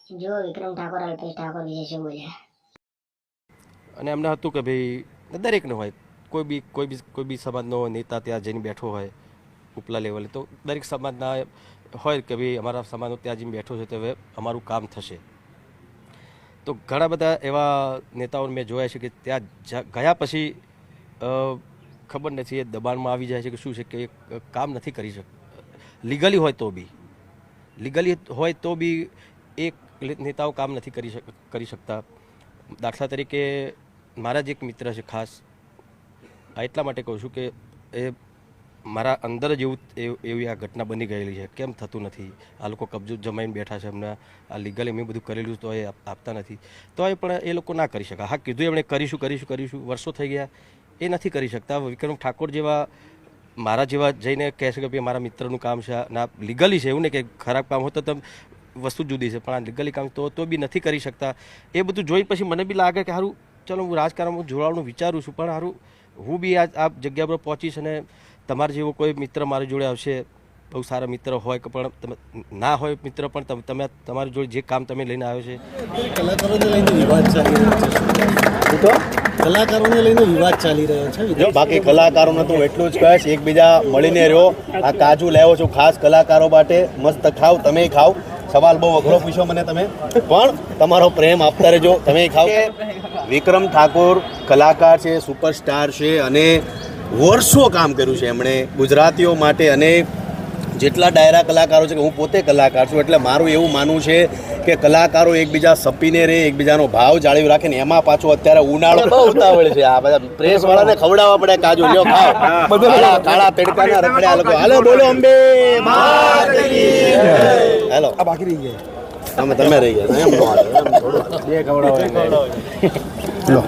જો વિક્રમ ઠાકોર અલ્પેશ ઠાકોર વિશે શું બોલ્યા? અને એમને હતું કે ભાઈ દરેકને હોય, કોઈ બી સમાજનો નેતા ત્યાં જઈને બેઠો હોય ઉપલા લેવલે, તો દરેક સમાજના હોય કે ભાઈ અમારા સમાજનો ત્યાં જઈને બેઠો છે તો હવે અમારું કામ થશે. તો ઘણા બધા એવા નેતાઓ મેં જોયા છે કે ત્યાં ગયા પછી ખબર નથી એ દબાણમાં આવી જાય છે કે શું છે કે એ કામ નથી કરી શકતા. લીગલી હોય તો બી એક નેતાઓ કામ નથી કરી શકતા. દાખલા તરીકે મારા જ એક મિત્ર છે ખાસ, એટલા માટે કહું છું કે એ મારા અંદર જ એવી આ ઘટના બની ગયેલી છે. કેમ થતું નથી? આ લોકો કબજો જમાઈને બેઠા છે, એમને આ લીગલ મેં બધું કરેલું તો એ આપતા નથી, તો એ પણ એ લોકો ના કરી શકા. હા, કીધું એમણે કરીશું, વર્ષો થઈ ગયા, એ નથી કરી શકતા. વિક્રમ ઠાકોર જેવા મારા જેવા જઈને કહે છે કે ભાઈ મારા મિત્રનું કામ છે, ના લીગલી છે, એવું ને કે ખરાબ કામ હોય તો તમે વસ્તુ જુદી છે, પણ આ લીગલી કામ તો બી નથી કરી શકતા. એ બધું જોઈ પછી મને બી લાગે કે સારું ચલો હું રાજકારણમાં જોડાવાનું વિચારું છું, પણ સારું હું બી આ જગ્યા પર પહોંચીશ અને તમારા જેવો કોઈ મિત્ર મારી જોડે આવશે, બહુ સારા મિત્ર હોય કે પણ તમે ના હોય મિત્ર, પણ તમે તમારી જોડે જે કામ તમે લઈને આવ્યો છે. કલાકારોને લઈને વિવાદ ચાલી રહ્યો છે, કલાકારોને લઈને વિવાદ ચાલી રહ્યો છે. બાકી કલાકારોને તો એટલું જ કહીશ, એકબીજા મળીને રહ્યો. આ કાજુ લાવ્યો છું ખાસ કલાકારો માટે, મસ્ત ખાવ, તમે ખાવ. સવાલ બહુ અઘરો પૂછ્યો મને તમે, પણ તમારો પ્રેમ આપતા રહેજો, તમે ખાવ. વિક્રમ ઠાકોર કલાકાર છે, સુપરસ્ટાર છે અને વર્ષો કામ કર્યું છે એમણે ગુજરાતીઓ માટે. અને જેટલા ડાયરા કલાકારો છે કે હું પોતે કલાકાર છું, એટલે મારું એવું માનવું છે કે કલાકારો એકબીજા સપીને રહે, એકબીજાનો ભાવ જાળવી રાખે ને. એમાં પાછું અત્યારે ઉનાળો બહુ ઉતાવળ છે, આ બધા પ્રેસ વાળાને ખવડાવવા પડે કાજુ, લ્યો ખાવ. કાળા તડકાના રખડ્યા લોકો. હાલો બોલો અંબે માત કી જય. હેલો આ બાકી રહી ગયા, તમે રહી ગયા એમ થોડું બે ખવડાવો.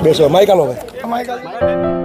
બેસો માઈક આલો ભાઈ.